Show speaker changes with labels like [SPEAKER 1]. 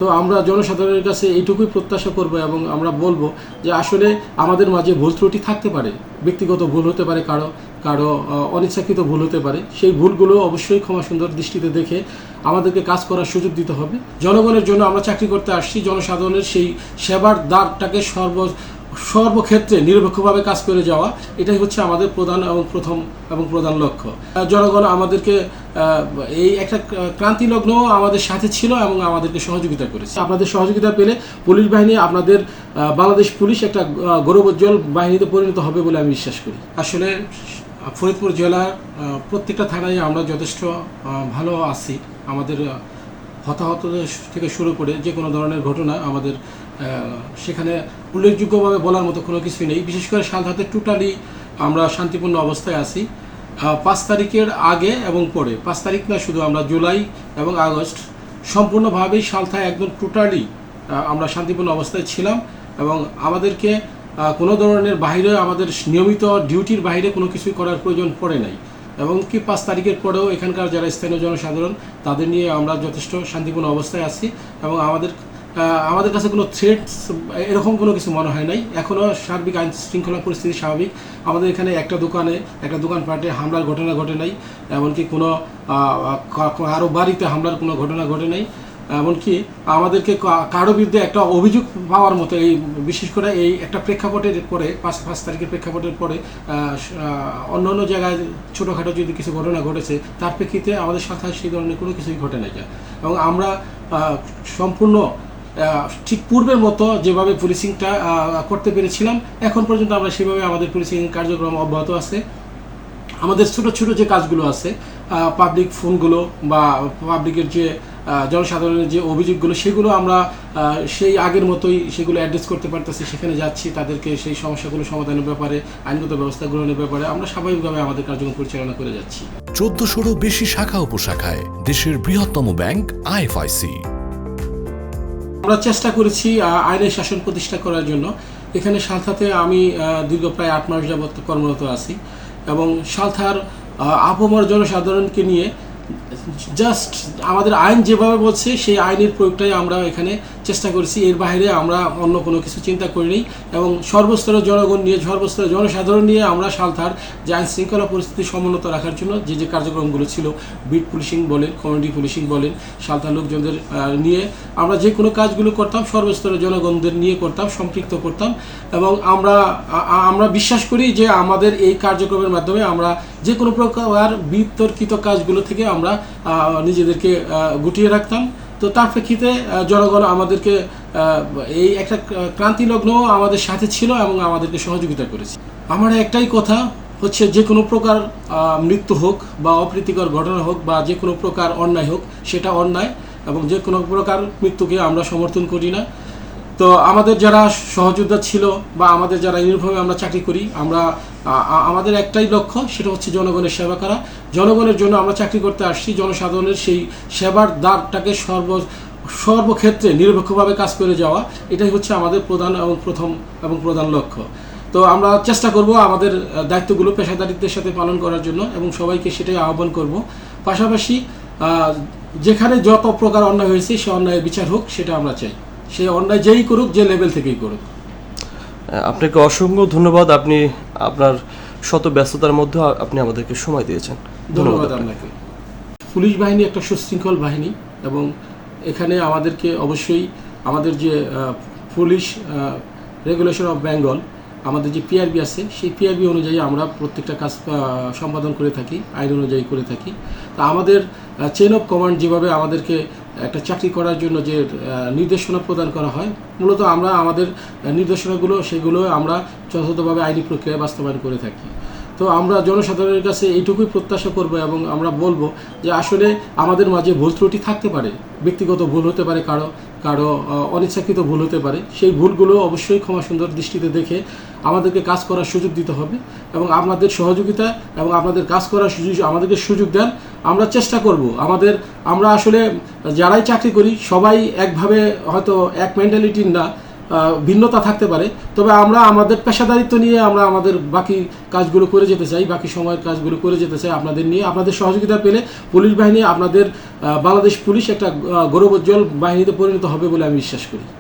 [SPEAKER 1] তো আমরা জনসাধারণের কাছে এইটুকুই প্রত্যাশা করব এবং আমরা বলবো যে আসলে আমাদের মাঝে ভুল ত্রুটি থাকতে পারে, ব্যক্তিগত ভুল হতে পারে, কারো কারো অনিচ্ছাকৃত ভুল হতে পারে। সেই ভুলগুলো অবশ্যই ক্ষমা সুন্দর দৃষ্টিতে দেখে আমাদেরকে কাজ করার সুযোগ দিতে হবে। জনগণের জন্য আমরা চাকরি করতে আসছি, জনসাধারণের সেই সেবার দ্বারটাকে সর্বক্ষেত্রে নিরপেক্ষভাবে কাজ করে যাওয়া, এটাই হচ্ছে আমাদের প্রধান এবং প্রধান লক্ষ্য। জনগণ আমাদেরকে এই একটা ক্রান্তিলগ্ন আমাদের সাথে ছিল এবং আমাদেরকে সহযোগিতা করেছে। আপনাদের সহযোগিতা পেলে পুলিশ বাহিনী, আপনাদের বাংলাদেশ পুলিশ একটা গৌরবোজ্জ্বল বাহিনীতে পরিণত হবে বলে আমি বিশ্বাস করি। আসলে ফরিদপুর জেলার প্রত্যেকটা থানায় আমরা যথেষ্ট ভালো আছি। আমাদের হতাহত থেকে শুরু করে যে কোনো ধরনের ঘটনা আমাদের সেখানে উল্লেখযোগ্যভাবে বলার মতো কোনো কিছুই নেই। বিশেষ করে সালথাতে টোটালি আমরা শান্তিপূর্ণ অবস্থায় আছি। 5 তারিখের আগে এবং পরে, 5 তারিখ না শুধু, আমরা জুলাই এবং আগস্ট সম্পূর্ণভাবেই সালথায় একদম টোটালি আমরা শান্তিপূর্ণ অবস্থায় ছিলাম এবং আমাদেরকে কোনো ধরনের বাইরে, আমাদের নিয়মিত ডিউটির বাইরে কোনো কিছুই করার প্রয়োজন পড়ে নাই। এবং কি 5 তারিখের পরেও এখানকার যারা স্থানীয় জনসাধারণ, তাদের নিয়ে আমরা যথেষ্ট শান্তিপূর্ণ অবস্থায় আছি এবং আমাদের কাছে কোনো থ্রেটস এরকম কোনো কিছু মনে হয় নাই। এখনও সার্বিক আইন শৃঙ্খলা পরিস্থিতি স্বাভাবিক। আমাদের এখানে একটা দোকানপাটে হামলার ঘটনা ঘটে নাই, এমনকি কোনো আরও বাড়িতে হামলার কোনো ঘটনা ঘটে নাই। এমনকি আমাদেরকে কারো বিরুদ্ধে একটা অভিযোগ পাওয়ার মতো, এই বিশেষ করে এই একটা প্রেক্ষাপটের পরে, 5 তারিখের প্রেক্ষাপটের পরে অন্য অন্য জায়গায় ছোটোখাটো যদি কিছু ঘটনা ঘটেছে, তার প্রেক্ষিতে আমাদের সাথে সেই ধরনের কোনো কিছুই ঘটে নাই। এবং আমরা সম্পূর্ণ ঠিক পূর্বের মতো যেভাবে পুলিশিংটা করতে পেরেছিলাম, এখন পর্যন্ত আমরা সেভাবে আমাদের পুলিশিং কার্যক্রম অব্যাহত আছে। আমাদের ছোটো ছোটো যে কাজগুলো আছে, পাবলিক ফোনগুলো বা পাবলিকের যে জনসাধারণের যে অভিযোগগুলো, সেগুলো আমরা সেই আগের মতোই সেগুলো অ্যাড্রেস করতে পারতেছি। সেখানে যাচ্ছি, তাদেরকে সেই সমস্যাগুলো সমাধানের ব্যাপারে, আইনগত ব্যবস্থা গ্রহণের ব্যাপারে আমরা স্বাভাবিকভাবে আমাদের কার্যক্রম পরিচালনা করে যাচ্ছি।
[SPEAKER 2] 1400-রও বেশি শাখা উপশাখায় দেশের বৃহত্তম ব্যাংক আইএফআইসি।
[SPEAKER 1] আমরা চেষ্টা করেছি আইনের শাসন প্রতিষ্ঠা করার জন্য। এখানে সালথাতে আমি দীর্ঘ প্রায় 8 মাস যাবত কর্মরত আছি এবং সালথার আপামর জনসাধারণকে নিয়ে জাস্ট আমাদের আইন যেভাবে বলছে সেই আইনের প্রয়োগটাই আমরা এখানে চেষ্টা করেছি। এর বাইরে আমরা অন্য কোনো কিছু চিন্তা করিনি এবং সর্বস্তরের জনগণ নিয়ে, সর্বস্তরের জনসাধারণ নিয়ে আমরা সালথার যে আইন শৃঙ্খলা পরিস্থিতি সমুন্নত রাখার জন্য যে কার্যক্রমগুলো ছিল, বিট পুলিশিং বলেন, কমিউনিটি পুলিশিং বলেন, সালথার লোকজনদের নিয়ে আমরা যে কোনো কাজগুলো করতাম, সর্বস্তরের জনগণদের নিয়ে করতাম, সম্পৃক্ত করতাম। এবং আমরা বিশ্বাস করি যে আমাদের এই কার্যক্রমের মাধ্যমে আমরা যে কোনো প্রকার বিতর্কিত কাজগুলো থেকে আমরা নিজেদেরকে গুটিয়ে রাখতাম। তো তার প্রেক্ষিতে জনগণ আমাদেরকে এই একটা ক্রান্তিলগ্ন আমাদের সাথে ছিল এবং আমাদেরকে সহযোগিতা করেছে। আমার একটাই কথা হচ্ছে, যে কোনো প্রকার মৃত্যু হোক বা অপ্রীতিকর ঘটনা হোক বা যে কোনো প্রকার অন্যায় হোক, সেটা অন্যায় এবং যে কোনো প্রকার মৃত্যুকে আমরা সমর্থন করি না। তো আমাদের যারা সহযোদ্ধা ছিল বা আমাদের যারা ইউনিফর্মে আমরা চাকরি করি, আমাদের একটাই লক্ষ্য, সেটা হচ্ছে জনগণের সেবা করা। জনগণের জন্য আমরা চাকরি করতে আসছি, জনসাধারণের সেই সেবার দ্বারটাকে সর্বক্ষেত্রে নিরপেক্ষভাবে কাজ করে যাওয়া, এটাই হচ্ছে আমাদের প্রধান এবং প্রধান লক্ষ্য। তো আমরা চেষ্টা করব আমাদের দায়িত্বগুলো পেশাদারিত্বের সাথে পালন করার জন্য এবং সবাইকে সেটাই আহ্বান করব। পাশাপাশি যেখানে যত প্রকার অন্যায় হয়েছে, সে অন্যায়ের বিচার হোক, সেটা আমরা চাই। সে অন্যায় যেই করুক, যে লেভেল থেকেই করুক।
[SPEAKER 3] আপনাকে অসংখ্য ধন্যবাদ। আপনি আপনার শত ব্যস্ততার মধ্যে আপনি আমাদেরকে সময় দিয়েছেন।
[SPEAKER 1] ধন্যবাদ আপনাকে। পুলিশ বাহিনী একটা সুশৃঙ্খল বাহিনী এবং এখানে আমাদেরকে অবশ্যই আমাদের যে পুলিশ রেগুলেশন অফ বেঙ্গল, আমাদের যে পিআরবি আছে, সেই পিআরবি অনুযায়ী আমরা প্রত্যেকটা কাজ সম্পাদন করে থাকি, আইন অনুযায়ী করে থাকি। তা আমাদের চেইন অফ কমান্ড যেভাবে আমাদেরকে একটা চাকরি করার জন্য যে নির্দেশনা প্রদান করা হয়, মূলত আমরা আমাদের নির্দেশনাগুলো সেগুলো আমরা যথাযথভাবে আইনি প্রক্রিয়ায় বাস্তবায়ন করে থাকি। তো আমরা জনসাধারণের কাছে এইটুকুই প্রত্যাশা করব এবং আমরা বলবো যে আসলে আমাদের মাঝে ভুল ত্রুটি থাকতে পারে, ব্যক্তিগত ভুল হতে পারে, কারো অনিচ্ছাকৃত ভুল হতে পারে। সেই ভুলগুলো অবশ্যই ক্ষমা সুন্দর দৃষ্টিতে দেখে আমাদেরকে কাজ করার সুযোগ দিতে হবে এবং আপনাদের সহযোগিতা এবং আপনাদের কাজ করার আমাদেরকে সুযোগ দেন। আমরা চেষ্টা করব, আমরা আসলে যারাই চাকরি করি সবাই একভাবে, হয়তো এক মেন্টালিটির না, ভিন্নতা থাকতে পারে, তবে আমরা আমাদের পেশাদারিত্ব নিয়ে আমরা আমাদের বাকি কাজগুলো করে যেতে চাই, বাকি সময়ের কাজগুলো করে যেতে চাই আপনাদের নিয়ে। আপনাদের সহযোগিতা পেলে পুলিশ বাহিনী, আপনাদের বাংলাদেশ পুলিশ একটা গৌরবোজ্জ্বল বাহিনীতে পরিণত হবে বলে আমি বিশ্বাস করি।